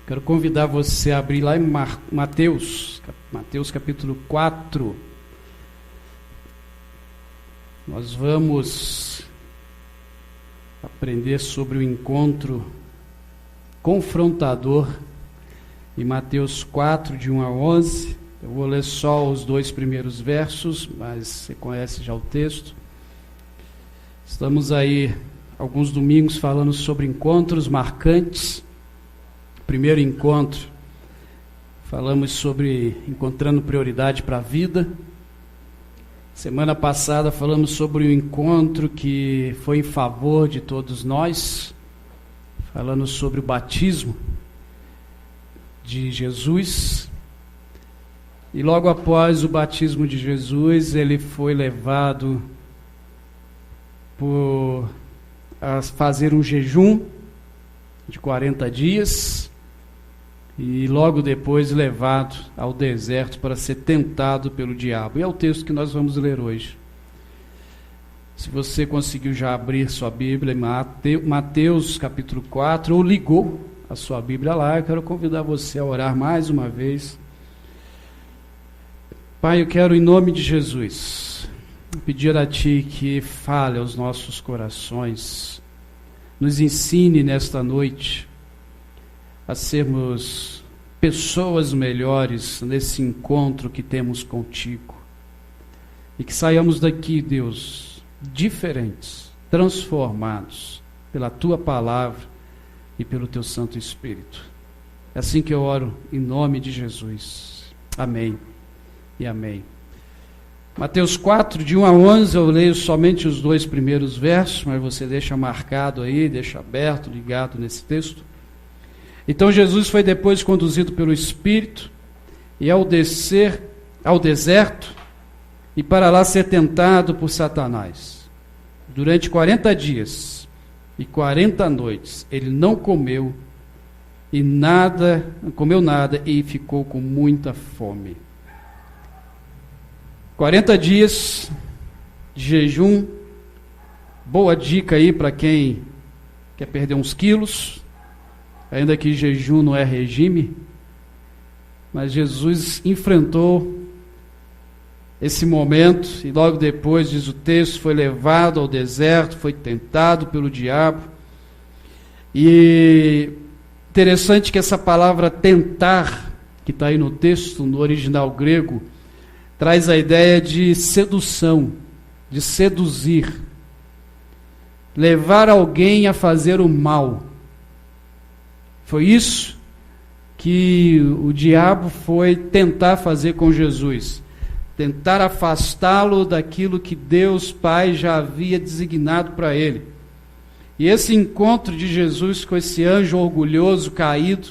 Quero convidar você a abrir lá em Mateus capítulo 4. Nós vamos aprender sobre o encontro confrontador em Mateus 4, de 1 a 11. Eu vou ler só os 2 primeiros versos, mas você conhece já o texto. Estamos aí alguns domingos falando sobre encontros marcantes. Primeiro encontro, falamos sobre encontrando prioridade para a vida. Semana passada falamos sobre o encontro que foi em favor de todos nós, falando sobre o batismo de Jesus. E logo após o batismo de Jesus, ele foi levado a fazer um jejum de 40 dias. E logo depois levado ao deserto para ser tentado pelo diabo. E é o texto que nós vamos ler hoje. Se você conseguiu já abrir sua Bíblia, Mateus capítulo 4, ou ligou a sua Bíblia lá, eu quero convidar você a orar mais uma vez. Pai, eu quero, em nome de Jesus, pedir a Ti que fale aos nossos corações, nos ensine nesta noite a sermos pessoas melhores nesse encontro que temos contigo. E que saiamos daqui, Deus, diferentes, transformados pela Tua palavra e pelo Teu Santo Espírito. É assim que eu oro, em nome de Jesus. Amém e amém. Mateus 4, de 1 a 11, eu leio somente os 2 primeiros versos, mas você deixa marcado aí, deixa aberto, ligado nesse texto. Então Jesus foi depois conduzido pelo Espírito e ao descer ao deserto e para lá ser tentado por Satanás. Durante 40 dias e 40 noites ele não comeu nada e ficou com muita fome. 40 dias de jejum, boa dica aí para quem quer perder uns quilos. Ainda que jejum não é regime, mas Jesus enfrentou esse momento e logo depois, diz o texto, foi levado ao deserto, foi tentado pelo diabo. E interessante que essa palavra tentar, que está aí no texto, no original grego, traz a ideia de sedução, de seduzir, levar alguém a fazer o mal. Foi isso que o diabo foi tentar fazer com Jesus. Tentar afastá-lo daquilo que Deus Pai já havia designado para ele. E esse encontro de Jesus com esse anjo orgulhoso, caído,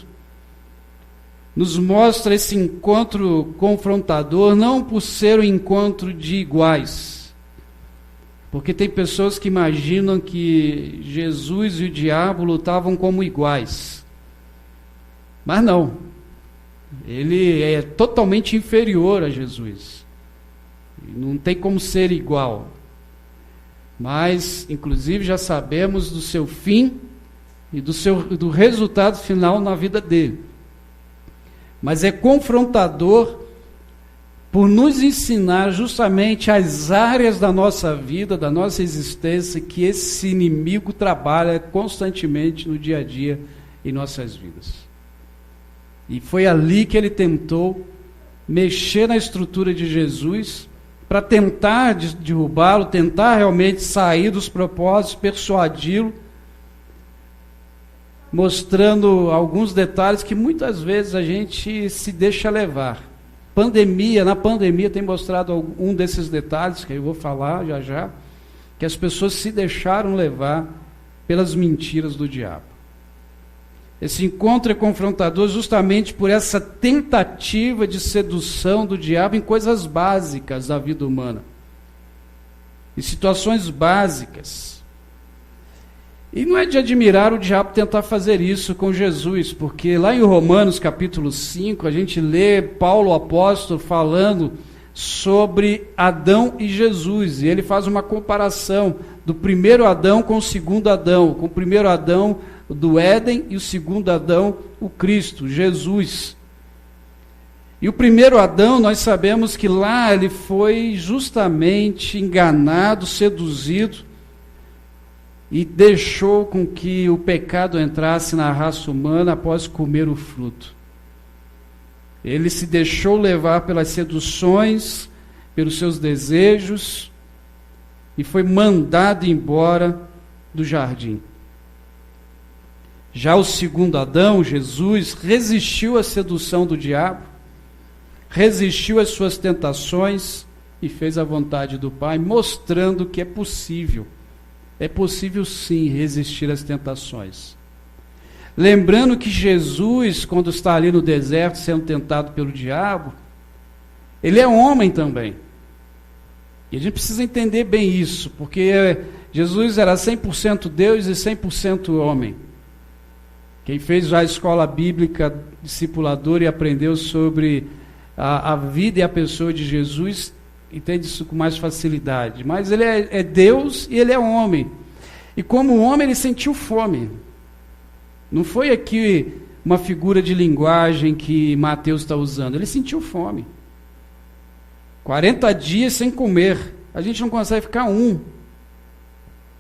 nos mostra esse encontro confrontador, não por ser um encontro de iguais. Porque tem pessoas que imaginam que Jesus e o diabo lutavam como iguais. Mas não, ele é totalmente inferior a Jesus, não tem como ser igual, mas inclusive já sabemos do seu fim e do resultado final na vida dele, mas é confrontador por nos ensinar justamente as áreas da nossa vida, da nossa existência, que esse inimigo trabalha constantemente no dia a dia em nossas vidas. E foi ali que ele tentou mexer na estrutura de Jesus para tentar derrubá-lo, tentar realmente sair dos propósitos, persuadi-lo, mostrando alguns detalhes que muitas vezes a gente se deixa levar. Na pandemia tem mostrado um desses detalhes, que eu vou falar já, que as pessoas se deixaram levar pelas mentiras do diabo. Esse encontro é confrontador justamente por essa tentativa de sedução do diabo em coisas básicas da vida humana. Em situações básicas. E não é de admirar o diabo tentar fazer isso com Jesus, porque lá em Romanos capítulo 5, a gente lê Paulo apóstolo falando sobre Adão e Jesus, e ele faz uma comparação do primeiro Adão com o segundo Adão. Com o primeiro Adão, do Éden, e o segundo Adão, o Cristo, Jesus. E o primeiro Adão, nós sabemos que lá ele foi justamente enganado, seduzido, e deixou com que o pecado entrasse na raça humana após comer o fruto. Ele se deixou levar pelas seduções, pelos seus desejos, e foi mandado embora do jardim. Já o segundo Adão, Jesus, resistiu à sedução do diabo, resistiu às suas tentações e fez a vontade do Pai, mostrando que é possível sim resistir às tentações. Lembrando que Jesus, quando está ali no deserto sendo tentado pelo diabo, ele é homem também. E a gente precisa entender bem isso, porque Jesus era 100% Deus e 100% homem. Quem fez já a escola bíblica discipuladora e aprendeu sobre a vida e a pessoa de Jesus, entende isso com mais facilidade. Mas ele é Deus e ele é homem. E como homem ele sentiu fome. Não foi aqui uma figura de linguagem que Mateus está usando. Ele sentiu fome. 40 dias sem comer. A gente não consegue ficar um.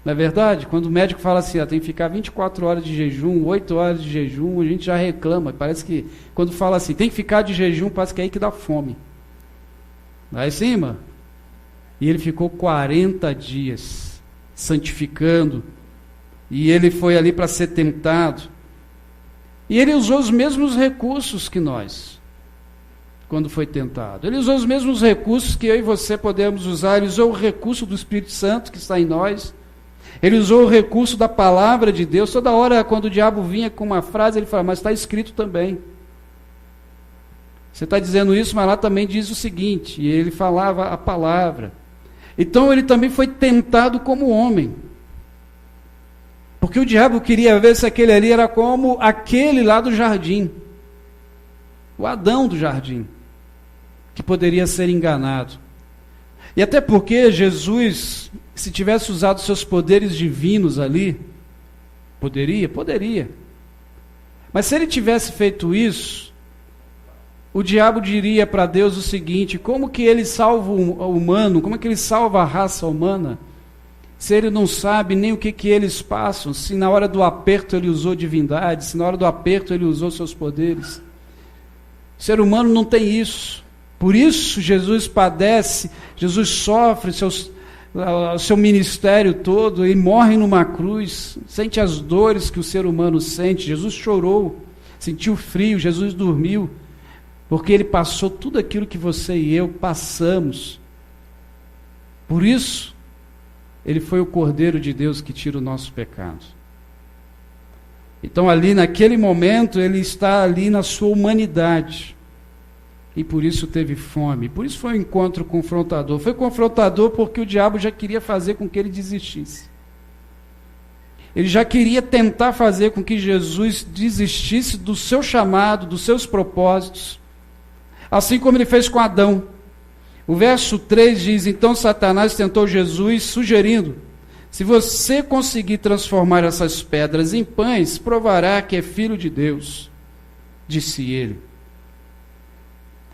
Não é verdade? Quando o médico fala assim, tem que ficar 24 horas de jejum, 8 horas de jejum, a gente já reclama. Parece que quando fala assim, tem que ficar de jejum, parece que é aí que dá fome. Lá em cima. E ele ficou 40 dias santificando. E ele foi ali para ser tentado. E ele usou os mesmos recursos que nós, quando foi tentado. Ele usou os mesmos recursos que eu e você podemos usar. Ele usou o recurso do Espírito Santo que está em nós. Ele usou o recurso da palavra de Deus. Toda hora, quando o diabo vinha com uma frase, ele falava, mas está escrito também. Você está dizendo isso, mas lá também diz o seguinte. E ele falava a palavra. Então ele também foi tentado como homem. Porque o diabo queria ver se aquele ali era como aquele lá do jardim. O Adão do jardim. Que poderia ser enganado. E até porque Jesus, se tivesse usado seus poderes divinos ali, poderia. Mas se ele tivesse feito isso, o diabo diria para Deus o seguinte, como que ele salva o humano, como é que ele salva a raça humana, se ele não sabe nem o que eles passam, se na hora do aperto ele usou divindade, se na hora do aperto ele usou seus poderes. O ser humano não tem isso. Por isso Jesus padece, Jesus sofre o seu ministério todo, e morre numa cruz, sente as dores que o ser humano sente. Jesus chorou, sentiu frio, Jesus dormiu, porque ele passou tudo aquilo que você e eu passamos. Por isso, ele foi o Cordeiro de Deus que tira o nosso pecado. Então ali naquele momento, ele está ali na sua humanidade. E por isso teve fome. Por isso foi um encontro confrontador. Foi confrontador porque o diabo já queria fazer com que ele desistisse. Ele já queria tentar fazer com que Jesus desistisse do seu chamado, dos seus propósitos. Assim como ele fez com Adão. O verso 3 diz, então Satanás tentou Jesus, sugerindo, se você conseguir transformar essas pedras em pães, provará que é filho de Deus, disse ele.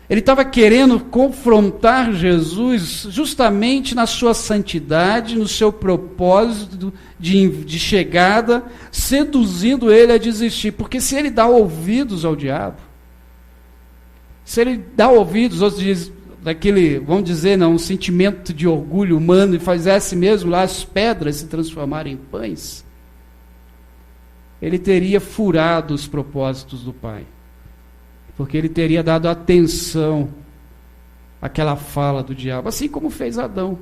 Ele estava querendo confrontar Jesus justamente na sua santidade, no seu propósito de chegada, seduzindo ele a desistir. Porque se ele dá ouvidos ao diabo, se ele dá ouvidos, outros dizem, daquele, vamos dizer, um sentimento de orgulho humano, e fizesse mesmo lá as pedras se transformarem em pães, ele teria furado os propósitos do Pai. Porque ele teria dado atenção àquela fala do diabo, assim como fez Adão.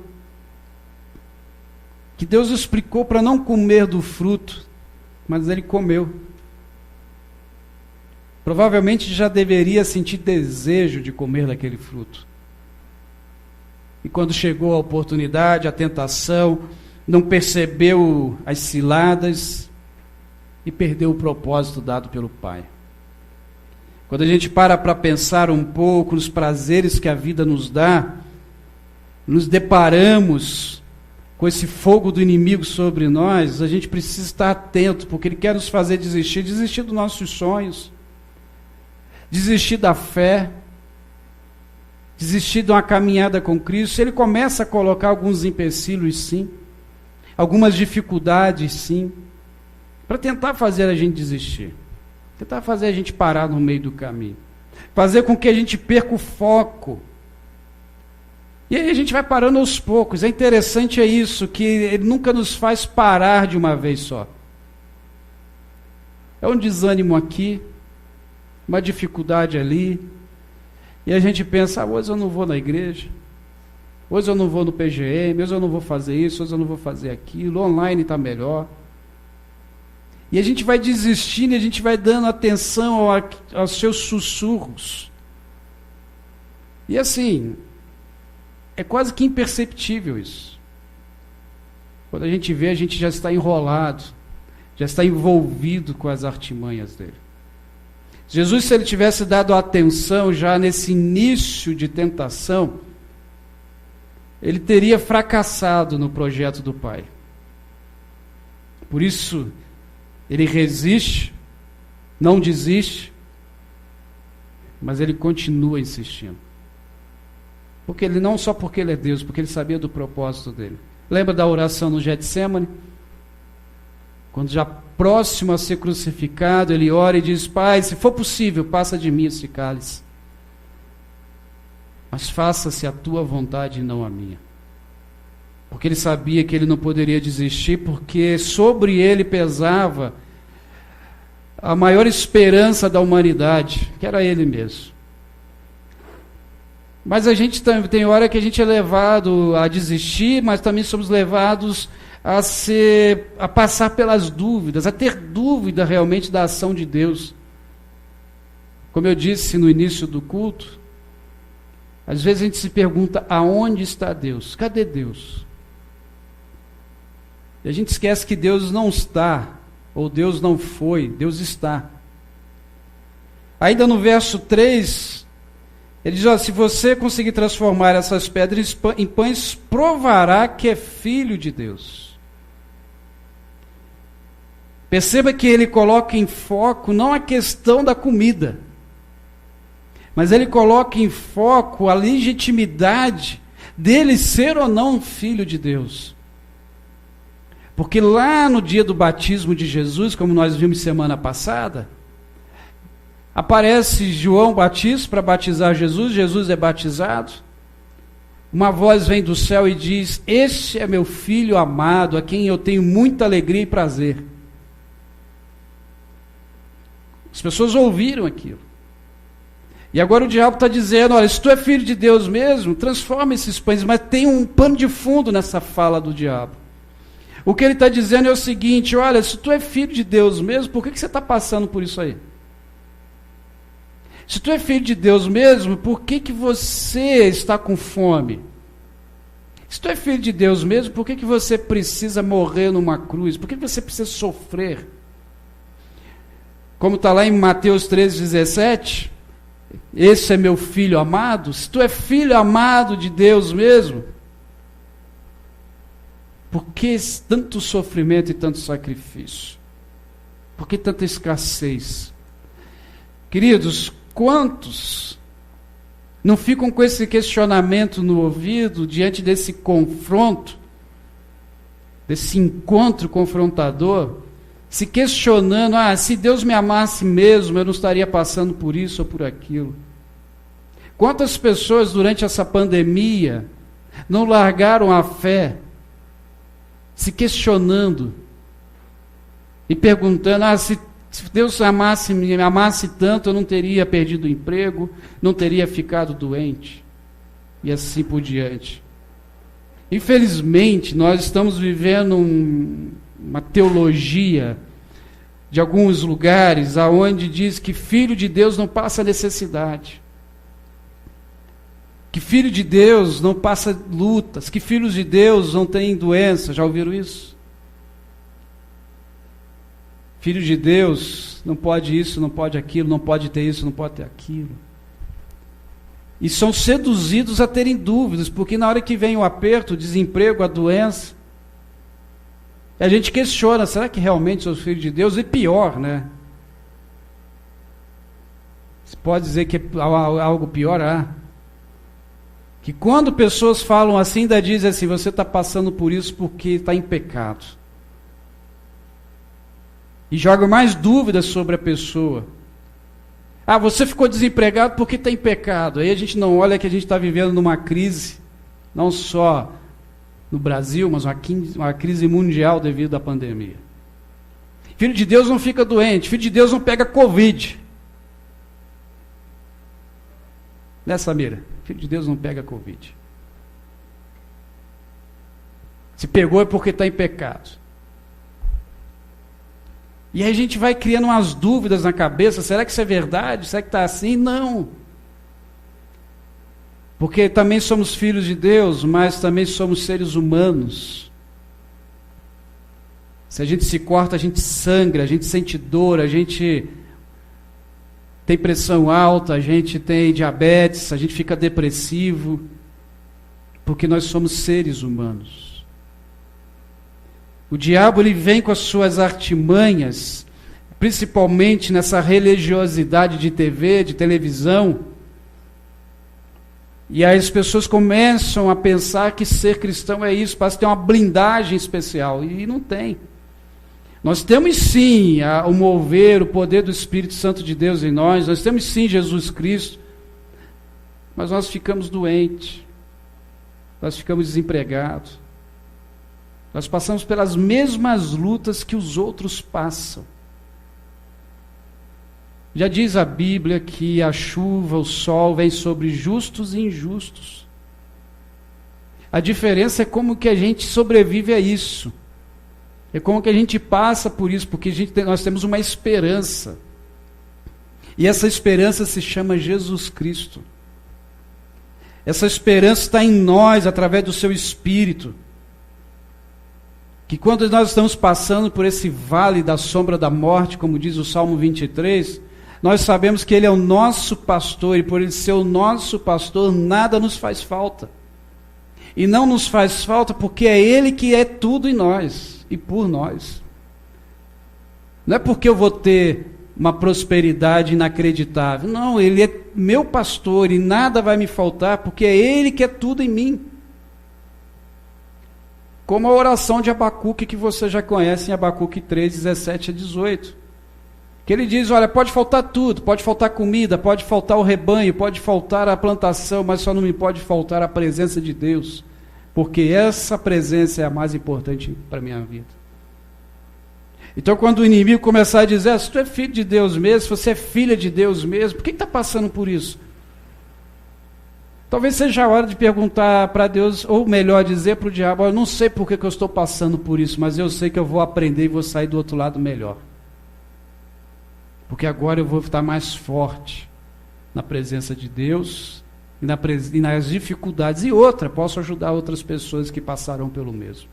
Que Deus explicou para não comer do fruto, mas ele comeu. Provavelmente já deveria sentir desejo de comer daquele fruto. E quando chegou a oportunidade, a tentação, não percebeu as ciladas e perdeu o propósito dado pelo Pai. Quando a gente para pensar um pouco nos prazeres que a vida nos dá, nos deparamos com esse fogo do inimigo sobre nós, a gente precisa estar atento, porque ele quer nos fazer desistir dos nossos sonhos, desistir da fé, desistir de uma caminhada com Cristo. Ele começa a colocar alguns empecilhos, sim, algumas dificuldades, sim, para tentar fazer a gente desistir, tentar fazer a gente parar no meio do caminho, fazer com que a gente perca o foco. E aí a gente vai parando aos poucos. É interessante isso, que ele nunca nos faz parar de uma vez só. É um desânimo aqui, uma dificuldade ali, e a gente pensa, hoje eu não vou na igreja, hoje eu não vou no PGM, hoje eu não vou fazer isso, hoje eu não vou fazer aquilo, online está melhor. E a gente vai desistindo, e a gente vai dando atenção aos seus sussurros. E assim, é quase que imperceptível isso. Quando a gente vê, a gente já está enrolado, já está envolvido com as artimanhas dele. Jesus, se ele tivesse dado atenção já nesse início de tentação, ele teria fracassado no projeto do Pai. Por isso, ele resiste, não desiste, mas ele continua insistindo. Porque ele, não só porque ele é Deus, porque ele sabia do propósito dele. Lembra da oração no Getsemane? Quando já próximo a ser crucificado, ele ora e diz, Pai, se for possível, passa de mim esse cálice. Mas faça-se a tua vontade e não a minha. Porque ele sabia que ele não poderia desistir, porque sobre ele pesava a maior esperança da humanidade, que era ele mesmo. Mas a gente tem hora que a gente é levado a desistir, mas também somos levados a passar pelas dúvidas, a ter dúvida realmente da ação de Deus. Como eu disse no início do culto, às vezes a gente se pergunta, aonde está Deus? Cadê Deus? E a gente esquece que Deus não está, ou Deus não foi, Deus está. Ainda no verso 3, ele diz, se você conseguir transformar essas pedras em pães, provará que é filho de Deus. Perceba que ele coloca em foco não a questão da comida, mas ele coloca em foco a legitimidade dele ser ou não filho de Deus. Porque lá no dia do batismo de Jesus, como nós vimos semana passada, aparece João Batista para batizar Jesus, Jesus é batizado, uma voz vem do céu e diz, este é meu filho amado, a quem eu tenho muita alegria e prazer. As pessoas ouviram aquilo. E agora o diabo está dizendo, olha, se tu é filho de Deus mesmo, transforma esses pães, mas tem um pano de fundo nessa fala do diabo. O que ele está dizendo é o seguinte, olha, se tu é filho de Deus mesmo, por que você está passando por isso aí? Se tu é filho de Deus mesmo, por que você está com fome? Se tu é filho de Deus mesmo, por que você precisa morrer numa cruz? Por que você precisa sofrer? Como está lá em Mateus 13:17, esse é meu filho amado. Se tu é filho amado de Deus mesmo, por que tanto sofrimento e tanto sacrifício? Por que tanta escassez? Queridos, quantos não ficam com esse questionamento no ouvido diante desse confronto, desse encontro confrontador, se questionando, se Deus me amasse mesmo, eu não estaria passando por isso ou por aquilo. Quantas pessoas durante essa pandemia não largaram a fé, se questionando e perguntando, se Deus me amasse tanto, eu não teria perdido o emprego, não teria ficado doente, e assim por diante. Infelizmente, nós estamos vivendo uma teologia de alguns lugares, aonde diz que filho de Deus não passa necessidade, que filho de Deus não passa lutas, que filhos de Deus não têm doença. Já ouviram isso? Filho de Deus não pode isso, não pode aquilo, não pode ter isso, não pode ter aquilo. E são seduzidos a terem dúvidas, porque na hora que vem o aperto, o desemprego, a doença, E a gente questiona, será que realmente sou filho de Deus? E pior, né? Você pode dizer que é algo pior? Que quando pessoas falam assim, ainda dizem assim, você está passando por isso porque está em pecado. E jogam mais dúvidas sobre a pessoa. Você ficou desempregado porque está em pecado. Aí a gente não olha que a gente está vivendo numa crise, não só no Brasil, mas uma crise mundial devido à pandemia. Filho de Deus não fica doente, filho de Deus não pega Covid. Né, Samira? Filho de Deus não pega Covid. Se pegou é porque está em pecado. E aí a gente vai criando umas dúvidas na cabeça, será que isso é verdade? Será que está assim? Não. Porque também somos filhos de Deus, mas também somos seres humanos. Se a gente se corta, a gente sangra, a gente sente dor, a gente tem pressão alta, a gente tem diabetes, a gente fica depressivo, porque nós somos seres humanos. O diabo ele vem com as suas artimanhas, principalmente nessa religiosidade de TV, de televisão, e aí as pessoas começam a pensar que ser cristão é isso, parece ter uma blindagem especial, e não tem. Nós temos sim o mover, o poder do Espírito Santo de Deus em nós temos sim Jesus Cristo, mas nós ficamos doentes, nós ficamos desempregados, nós passamos pelas mesmas lutas que os outros passam. Já diz a Bíblia que a chuva, o sol vem sobre justos e injustos. A diferença é como que a gente sobrevive a isso. É como que a gente passa por isso, porque nós temos uma esperança. E essa esperança se chama Jesus Cristo. Essa esperança está em nós, através do seu Espírito. Que quando nós estamos passando por esse vale da sombra da morte, como diz o Salmo 23, nós sabemos que Ele é o nosso pastor, e por Ele ser o nosso pastor, nada nos faz falta. E não nos faz falta porque é Ele que é tudo em nós e por nós. Não é porque eu vou ter uma prosperidade inacreditável. Não, Ele é meu pastor e nada vai me faltar porque é Ele que é tudo em mim. Como a oração de Abacuque que você já conhece em Abacuque 3, 17 a 18. Que ele diz, olha, pode faltar tudo, pode faltar comida, pode faltar o rebanho, pode faltar a plantação, mas só não me pode faltar a presença de Deus, porque essa presença é a mais importante para a minha vida. Então quando o inimigo começar a dizer, se tu é filho de Deus mesmo, se você é filha de Deus mesmo, por que está passando por isso? Talvez seja a hora de perguntar para Deus, ou melhor dizer para o diabo, eu não sei por que eu estou passando por isso, mas eu sei que eu vou aprender e vou sair do outro lado melhor. Porque agora eu vou estar mais forte na presença de Deus e nas dificuldades. E outra, posso ajudar outras pessoas que passaram pelo mesmo.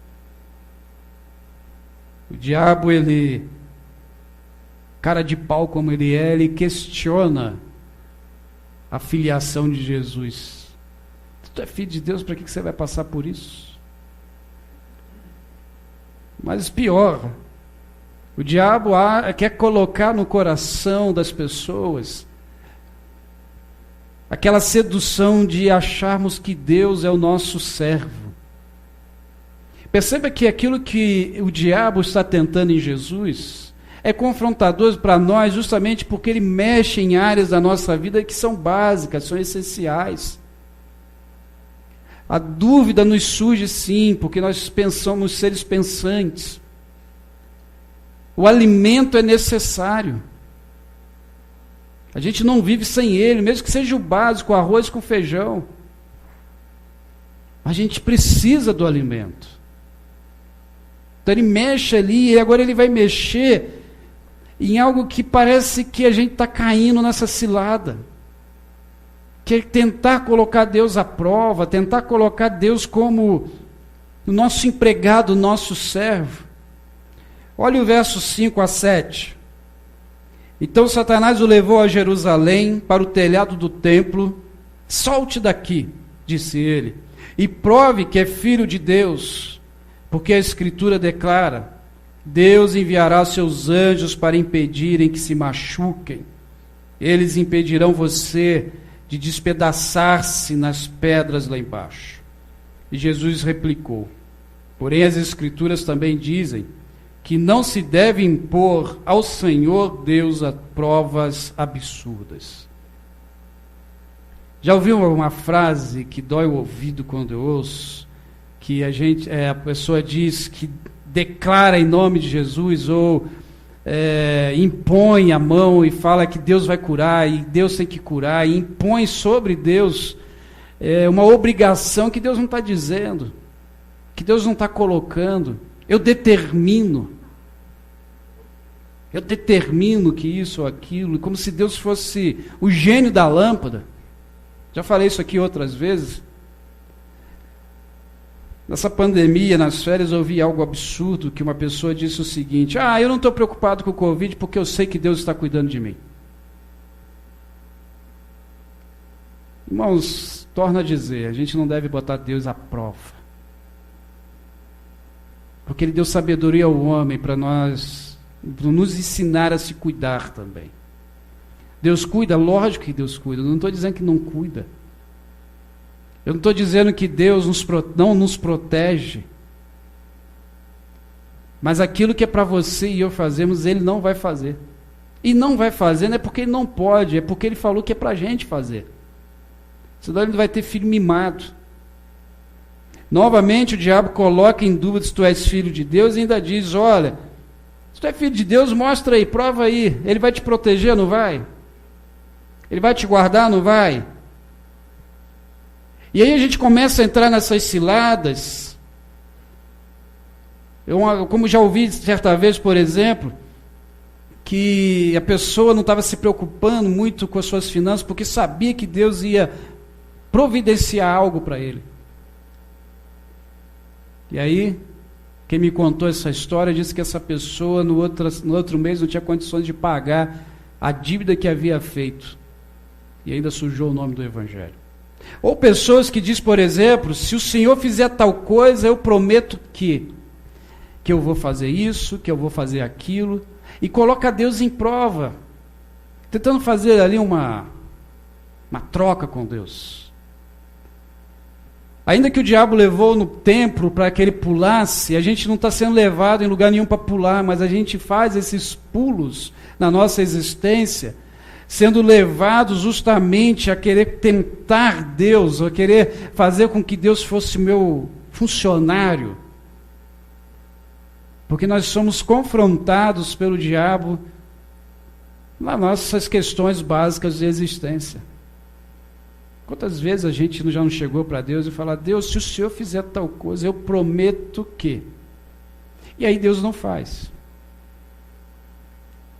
O diabo, ele, cara de pau como ele é, ele questiona a filiação de Jesus. Tu é filho de Deus, para que você vai passar por isso? Mas pior, o diabo quer colocar no coração das pessoas aquela sedução de acharmos que Deus é o nosso servo. Perceba que aquilo que o diabo está tentando em Jesus é confrontador para nós justamente porque ele mexe em áreas da nossa vida que são básicas, são essenciais. A dúvida nos surge sim, porque nós somos seres pensantes. O alimento é necessário. A gente não vive sem ele, mesmo que seja o básico, arroz com feijão. A gente precisa do alimento. Então ele mexe ali, e agora ele vai mexer em algo que parece que a gente está caindo nessa cilada. Que é tentar colocar Deus à prova, tentar colocar Deus como o nosso empregado, o nosso servo. Olha o verso 5 a 7. Então Satanás o levou a Jerusalém, para o telhado do templo. Solte daqui, disse ele, e prove que é filho de Deus, porque a Escritura declara, Deus enviará seus anjos para impedirem que se machuquem. Eles impedirão você de despedaçar-se nas pedras lá embaixo. E Jesus replicou: porém as Escrituras também dizem que não se deve impor ao Senhor Deus a provas absurdas. Já ouviu uma frase que dói o ouvido quando eu ouço? Que a pessoa diz que declara em nome de Jesus ou impõe a mão e fala que Deus vai curar e Deus tem que curar e impõe sobre Deus uma obrigação que Deus não está dizendo, que Deus não está colocando. Eu determino que isso ou aquilo, como se Deus fosse o gênio da lâmpada. Já falei isso aqui outras vezes. Nessa pandemia, nas férias, eu ouvi algo absurdo, que uma pessoa disse o seguinte: eu não estou preocupado com o Covid porque eu sei que Deus está cuidando de mim. Irmãos, torna a dizer, a gente não deve botar Deus à prova. Porque Ele deu sabedoria ao homem para nos ensinar a se cuidar também. Deus cuida? Lógico que Deus cuida. Eu não estou dizendo que não cuida. Eu não estou dizendo que Deus não nos protege. Mas aquilo que é para você e eu fazermos, Ele não vai fazer. E não vai fazer não é porque Ele não pode, é porque Ele falou que é para a gente fazer. Senão Ele vai ter filho mimado. Novamente o diabo coloca em dúvida se tu és filho de Deus e ainda diz: olha, se tu é filho de Deus, mostra aí, prova aí. Ele vai te proteger, não vai? Ele vai te guardar, não vai? E aí a gente começa a entrar nessas ciladas. Como já ouvi certa vez, por exemplo, que a pessoa não estava se preocupando muito com as suas finanças, porque sabia que Deus ia providenciar algo para ele. E aí, quem me contou essa história disse que essa pessoa no outro mês não tinha condições de pagar a dívida que havia feito. E ainda sujou o nome do Evangelho. Ou pessoas que dizem, por exemplo, se o Senhor fizer tal coisa, eu prometo que eu vou fazer isso, que eu vou fazer aquilo, e coloca Deus em prova, tentando fazer ali uma troca com Deus. Ainda que o diabo levou no templo para que ele pulasse, a gente não está sendo levado em lugar nenhum para pular, mas a gente faz esses pulos na nossa existência, sendo levados justamente a querer tentar Deus, a querer fazer com que Deus fosse meu funcionário. Porque nós somos confrontados pelo diabo nas nossas questões básicas de existência. Quantas vezes a gente já não chegou para Deus e falou: Deus, se o Senhor fizer tal coisa, eu prometo que. E aí Deus não faz.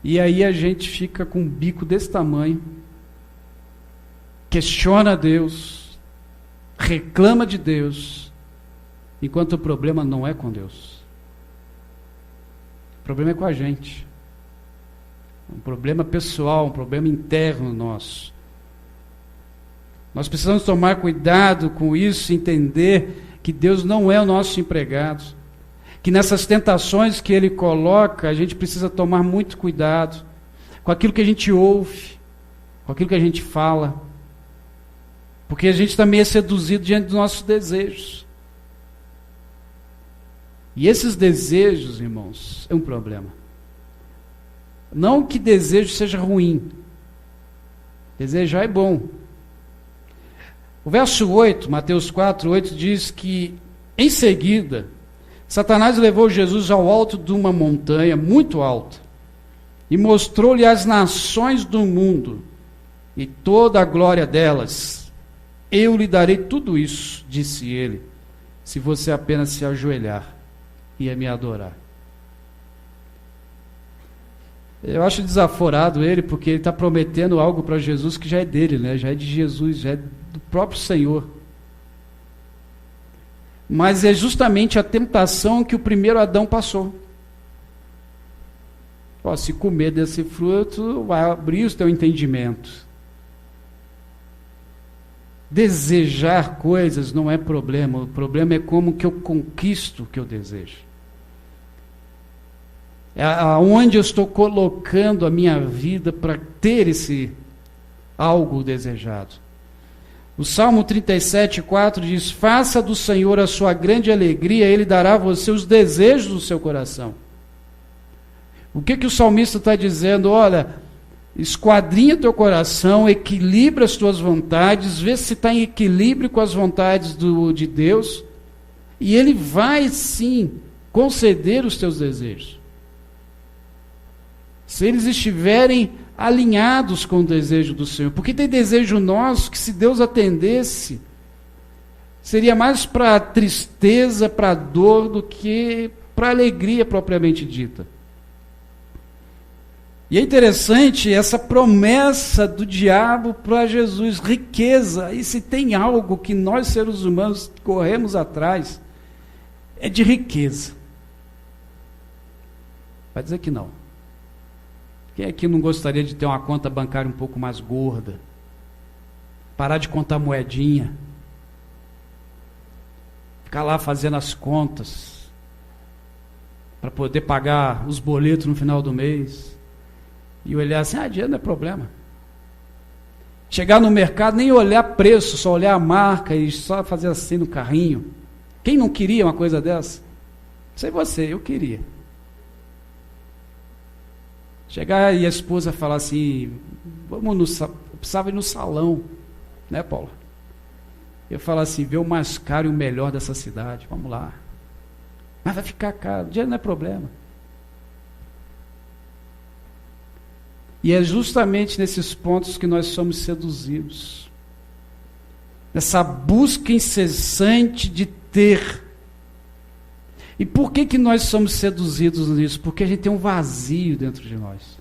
E aí a gente fica com um bico desse tamanho, questiona Deus, reclama de Deus, enquanto o problema não é com Deus. O problema é com a gente. Um problema pessoal, um problema interno nosso. Nós precisamos tomar cuidado com isso, entender que Deus não é o nosso empregado, que nessas tentações que Ele coloca, a gente precisa tomar muito cuidado com aquilo que a gente ouve, com aquilo que a gente fala, porque a gente também é seduzido diante dos nossos desejos. E esses desejos, irmãos, é um problema. Não que desejo seja ruim. Desejar é bom. O verso 8, Mateus 4, 8, diz que, em seguida, Satanás levou Jesus ao alto de uma montanha muito alta e mostrou-lhe as nações do mundo e toda a glória delas. Eu lhe darei tudo isso, disse ele, se você apenas se ajoelhar e me adorar. Eu acho desaforado ele, porque ele está prometendo algo para Jesus que já é dele, né? Já é de Jesus, já é do próprio Senhor. Mas é justamente a tentação que o primeiro Adão passou. Se comer desse fruto, vai abrir o teu entendimento. Desejar coisas não é problema, o problema é como que eu conquisto o que eu desejo. aonde eu estou colocando a minha vida para ter esse algo desejado. O Salmo 37:4 diz: faça do Senhor a sua grande alegria, Ele dará a você os desejos do seu coração. O que o salmista está dizendo? Olha, esquadrinha teu coração, equilibra as tuas vontades, vê se está em equilíbrio com as vontades de Deus, e Ele vai sim conceder os teus desejos. Se eles estiverem alinhados com o desejo do Senhor. Porque tem desejo nosso que, se Deus atendesse, seria mais para tristeza, para dor, do que para alegria propriamente dita. E é interessante essa promessa do diabo para Jesus, riqueza. E se tem algo que nós, seres humanos, corremos atrás, é de riqueza. Vai dizer que não. Quem aqui não gostaria de ter uma conta bancária um pouco mais gorda? Parar de contar moedinha? Ficar lá fazendo as contas para poder pagar os boletos no final do mês? E olhar assim, dinheiro não é problema. Chegar no mercado, nem olhar preço, só olhar a marca e só fazer assim no carrinho. Quem não queria uma coisa dessa? Não sei você, eu queria. Chegar e a esposa falar assim, eu precisava ir no salão, né, Paula? Eu falar assim, ver o mais caro e o melhor dessa cidade, vamos lá. Mas vai ficar caro, dinheiro não é problema. E é justamente nesses pontos que nós somos seduzidos. Nessa busca incessante de ter. E por que nós somos seduzidos nisso? Porque a gente tem um vazio dentro de nós.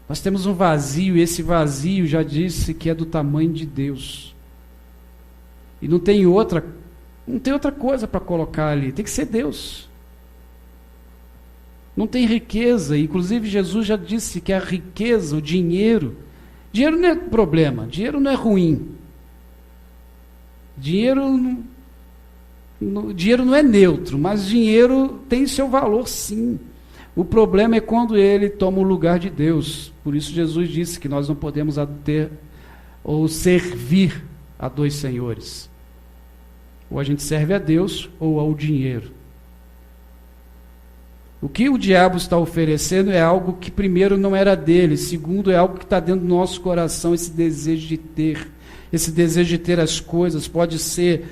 Nós temos um vazio, e esse vazio já disse que é do tamanho de Deus. E não tem outra coisa para colocar ali, tem que ser Deus. Não tem riqueza, inclusive Jesus já disse que a riqueza, o dinheiro não é problema, dinheiro não é ruim. Dinheiro não é neutro, mas dinheiro tem seu valor sim. O problema é quando ele toma o lugar de Deus. Por isso Jesus disse que nós não podemos ter ou servir a dois senhores. Ou a gente serve a Deus ou ao dinheiro. O que o diabo está oferecendo é algo que, primeiro, não era dele, segundo, é algo que está dentro do nosso coração, esse desejo de ter. Esse desejo de ter as coisas pode ser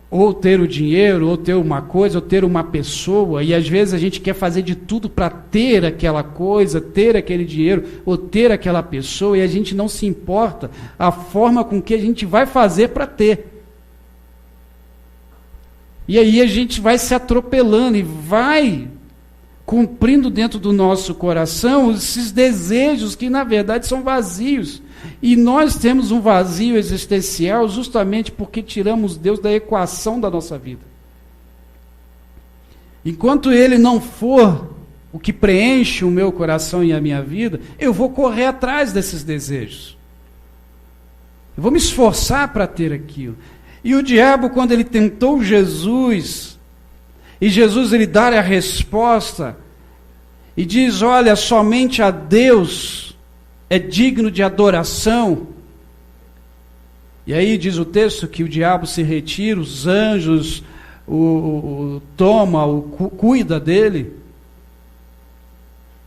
ou ter o dinheiro, ou ter uma coisa, ou ter uma pessoa, e às vezes a gente quer fazer de tudo para ter aquela coisa, ter aquele dinheiro, ou ter aquela pessoa, e a gente não se importa a forma com que a gente vai fazer para ter. E aí a gente vai se atropelando e vai cumprindo dentro do nosso coração esses desejos que na verdade são vazios. E nós temos um vazio existencial justamente porque tiramos Deus da equação da nossa vida. Enquanto Ele não for o que preenche o meu coração e a minha vida, eu vou correr atrás desses desejos. Eu vou me esforçar para ter aquilo. E o diabo, quando ele tentou Jesus, e Jesus ele dá a resposta, e diz, olha, somente a Deus é digno de adoração. E aí diz o texto que o diabo se retira, os anjos cuida dele.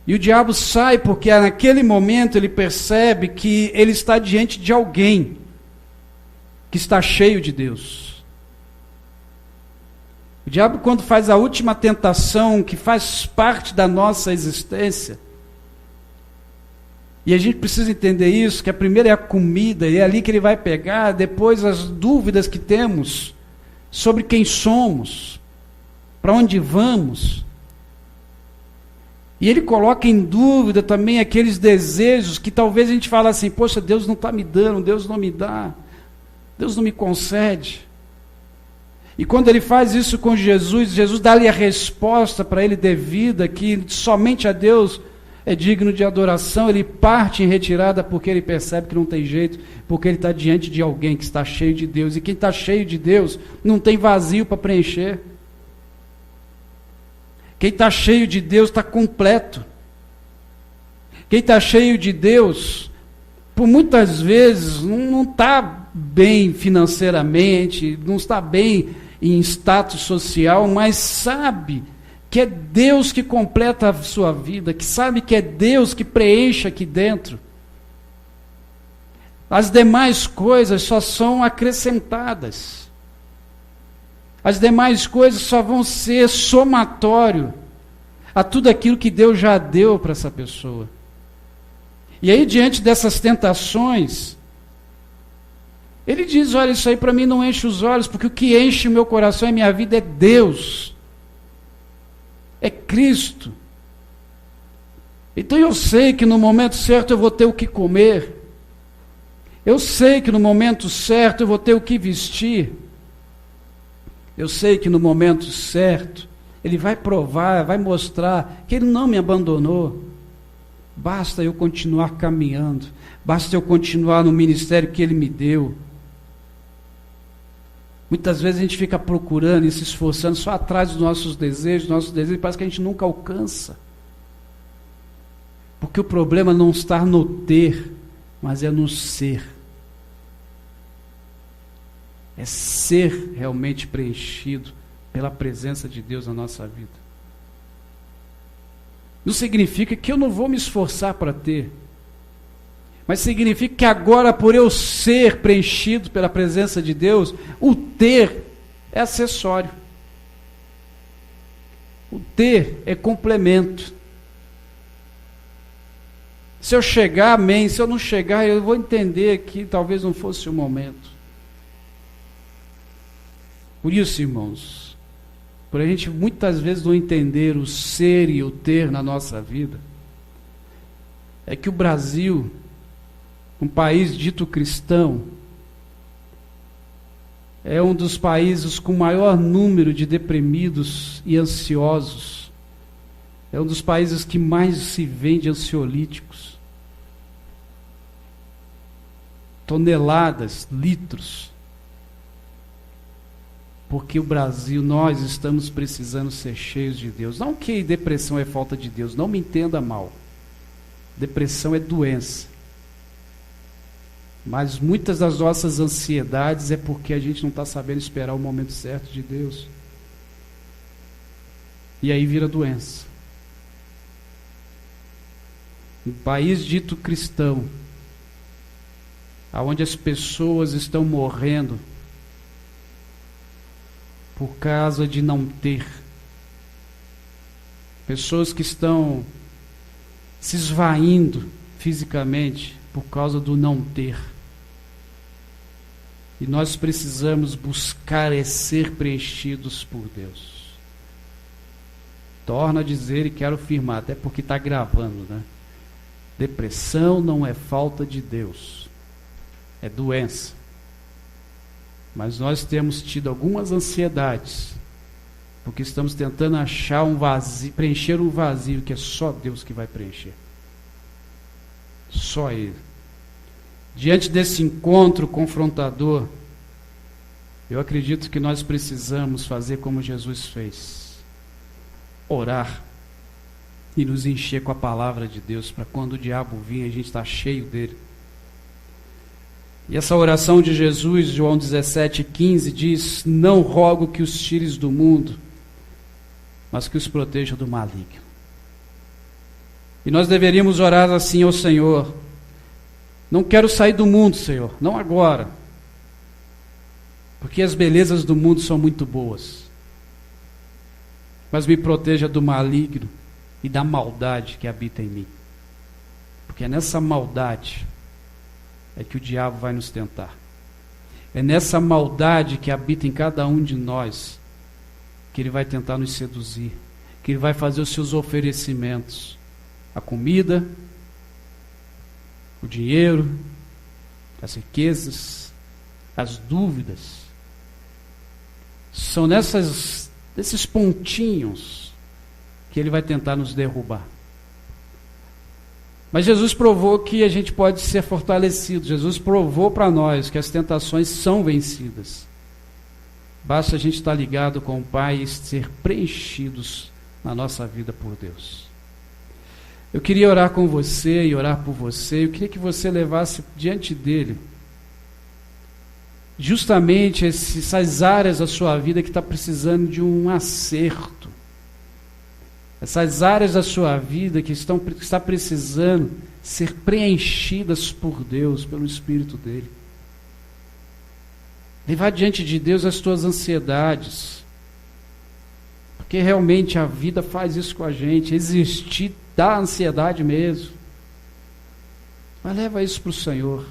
E o diabo sai porque naquele momento ele percebe que ele está diante de alguém que está cheio de Deus. O diabo, quando faz a última tentação, que faz parte da nossa existência, e a gente precisa entender isso, que a primeira é a comida, e é ali que ele vai pegar, depois as dúvidas que temos sobre quem somos, para onde vamos. E ele coloca em dúvida também aqueles desejos que talvez a gente fale assim, poxa, Deus não está me dando, Deus não me dá, Deus não me concede. E quando ele faz isso com Jesus, Jesus dá-lhe a resposta para ele devida, que somente a Deus é digno de adoração. Ele parte em retirada porque ele percebe que não tem jeito, porque ele está diante de alguém que está cheio de Deus, e quem está cheio de Deus não tem vazio para preencher. Quem está cheio de Deus está completo. Quem está cheio de Deus, por muitas vezes, não está bem financeiramente, não está bem em status social, mas sabe que é Deus que completa a sua vida, que sabe que é Deus que preenche aqui dentro. As demais coisas só são acrescentadas. As demais coisas só vão ser somatório a tudo aquilo que Deus já deu para essa pessoa. E aí, diante dessas tentações, ele diz, olha, isso aí para mim não enche os olhos, porque o que enche o meu coração e minha vida é Deus. É Cristo. Então eu sei que no momento certo eu vou ter o que comer. Eu sei que no momento certo eu vou ter o que vestir. Eu sei que no momento certo Ele vai provar, vai mostrar que Ele não me abandonou. Basta eu continuar caminhando. Basta eu continuar no ministério que Ele me deu. Muitas vezes a gente fica procurando e se esforçando só atrás dos nossos desejos, parece que a gente nunca alcança. Porque o problema não está no ter, mas é no ser. É ser realmente preenchido pela presença de Deus na nossa vida. Não significa que eu não vou me esforçar para ter, mas significa que agora, por eu ser preenchido pela presença de Deus, o ter é acessório. O ter é complemento. Se eu chegar, amém. Se eu não chegar, eu vou entender que talvez não fosse o momento. Por isso, irmãos, por a gente muitas vezes não entender o ser e o ter na nossa vida, é que o Brasil, um país dito cristão, é um dos países com maior número de deprimidos e ansiosos. É um dos países que mais se vende ansiolíticos. Toneladas, litros. Porque o Brasil, nós estamos precisando ser cheios de Deus. Não que depressão é falta de Deus, não me entenda mal. Depressão é doença. Mas muitas das nossas ansiedades é porque a gente não está sabendo esperar o momento certo de Deus. E aí vira doença. Um país dito cristão, onde as pessoas estão morrendo por causa de não ter. Pessoas que estão se esvaindo fisicamente por causa do não ter. E nós precisamos buscar ser preenchidos por Deus. Torno a dizer e quero afirmar, até porque está gravando, né? Depressão não é falta de Deus, é doença. Mas nós temos tido algumas ansiedades, porque estamos tentando achar um vazio, preencher um vazio que é só Deus que vai preencher. Só Ele. Diante desse encontro confrontador, eu acredito que nós precisamos fazer como Jesus fez. Orar e nos encher com a palavra de Deus, para quando o diabo vir, a gente está cheio dele. E essa oração de Jesus, João 17,15, diz: não rogo que os tires do mundo, mas que os proteja do maligno. E nós deveríamos orar assim ao Senhor: não quero sair do mundo, Senhor, não agora, porque as belezas do mundo são muito boas, mas me proteja do maligno e da maldade que habita em mim, porque é nessa maldade é que o diabo vai nos tentar. É nessa maldade que habita em cada um de nós que ele vai tentar nos seduzir, que ele vai fazer os seus oferecimentos, a comida, o dinheiro, as riquezas, as dúvidas. São nesses pontinhos que ele vai tentar nos derrubar. Mas Jesus provou que a gente pode ser fortalecido. Jesus provou para nós que as tentações são vencidas. Basta a gente estar ligado com o Pai e ser preenchidos na nossa vida por Deus. Eu queria orar com você e orar por você. Eu queria que você levasse diante dele justamente essas áreas da sua vida que está precisando de um acerto. Essas áreas da sua vida que está precisando ser preenchidas por Deus, pelo Espírito dele. Levar diante de Deus as tuas ansiedades. Porque realmente a vida faz isso com a gente. Existir dá ansiedade mesmo. Mas leva isso para o Senhor.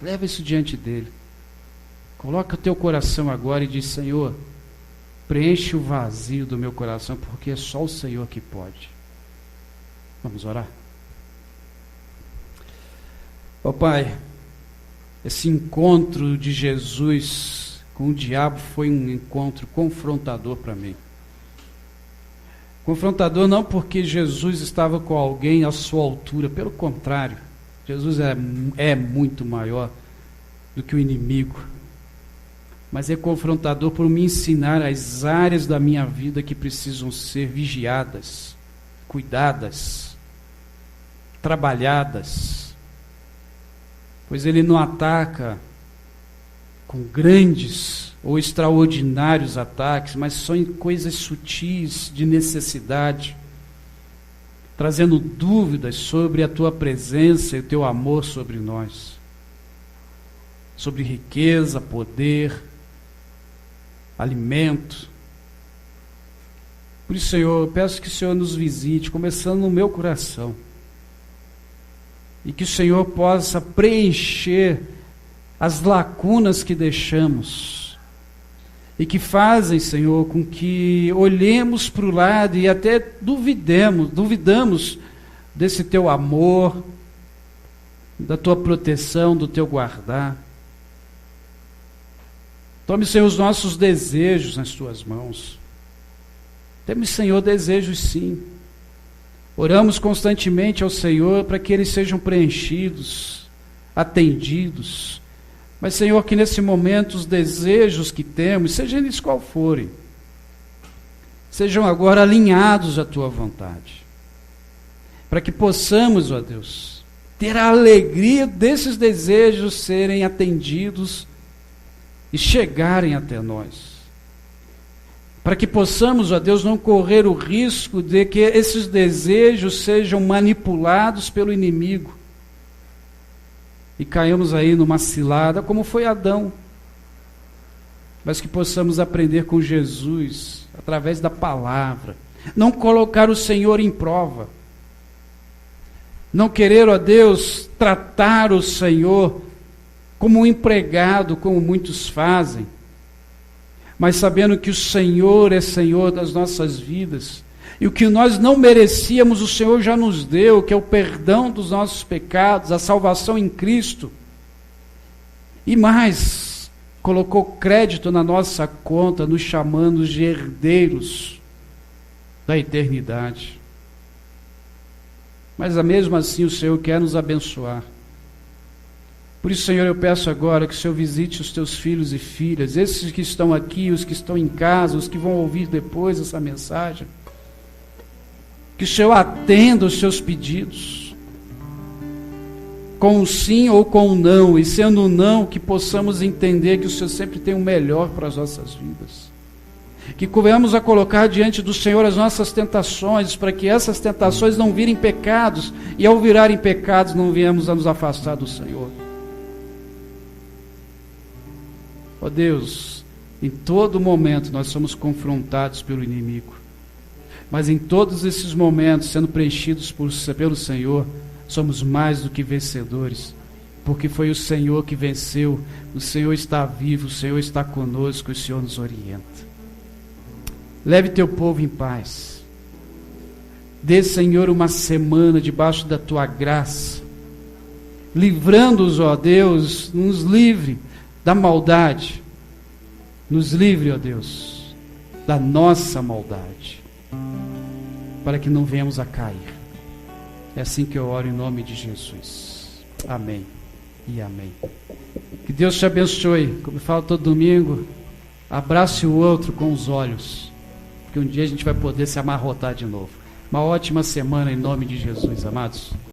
Leva isso diante dele. Coloca o teu coração agora e diz: Senhor, preenche o vazio do meu coração, porque é só o Senhor que pode. Vamos orar? Ó Pai, esse encontro de Jesus com o diabo foi um encontro confrontador para mim. Confrontador não porque Jesus estava com alguém à sua altura, pelo contrário, Jesus é muito maior do que o inimigo. Mas é confrontador por me ensinar as áreas da minha vida que precisam ser vigiadas, cuidadas, trabalhadas. Pois ele não ataca com grandes ou extraordinários ataques, mas só em coisas sutis de necessidade, trazendo dúvidas sobre a tua presença e o teu amor sobre nós, sobre riqueza, poder, alimento. Por isso, Senhor, eu peço que o Senhor nos visite, começando no meu coração, e que o Senhor possa preencher as lacunas que deixamos, e que fazem, Senhor, com que olhemos para o lado e até duvidamos desse teu amor, da tua proteção, do teu guardar. Tome, Senhor, os nossos desejos nas tuas mãos. Temos, Senhor, desejos sim. Oramos constantemente ao Senhor para que eles sejam preenchidos, atendidos. Mas, Senhor, que nesse momento os desejos que temos, sejam eles qual forem, sejam agora alinhados à tua vontade. Para que possamos, ó Deus, ter a alegria desses desejos serem atendidos e chegarem até nós. Para que possamos, ó Deus, não correr o risco de que esses desejos sejam manipulados pelo inimigo e caiamos aí numa cilada, como foi Adão. Mas que possamos aprender com Jesus, através da palavra, não colocar o Senhor em prova, não querer, ó Deus, tratar o Senhor como um empregado, como muitos fazem, mas sabendo que o Senhor é Senhor das nossas vidas, e o que nós não merecíamos, o Senhor já nos deu, que é o perdão dos nossos pecados, a salvação em Cristo, e mais, colocou crédito na nossa conta, nos chamando de herdeiros da eternidade. Mas mesmo assim o Senhor quer nos abençoar. Por isso, Senhor, eu peço agora que o Senhor visite os teus filhos e filhas, esses que estão aqui, os que estão em casa, os que vão ouvir depois essa mensagem. Que o Senhor atenda os seus pedidos, com um sim ou com um não, e sendo um não, que possamos entender que o Senhor sempre tem o melhor para as nossas vidas. Que venhamos a colocar diante do Senhor as nossas tentações, para que essas tentações não virem pecados, e ao virarem pecados não venhamos a nos afastar do Senhor. Ó Deus, em todo momento nós somos confrontados pelo inimigo, mas em todos esses momentos, sendo preenchidos pelo Senhor, somos mais do que vencedores, porque foi o Senhor que venceu, o Senhor está vivo, o Senhor está conosco, o Senhor nos orienta. Leve teu povo em paz. Dê, Senhor, uma semana debaixo da tua graça, livrando-os, ó Deus, nos livre da maldade, nos livre, ó Deus, da nossa maldade, para que não venhamos a cair. É assim que eu oro em nome de Jesus. Amém e amém. Que Deus te abençoe. Como eu falo todo domingo, abrace o outro com os olhos, porque que um dia a gente vai poder se amarrotar de novo. Uma ótima semana em nome de Jesus, amados.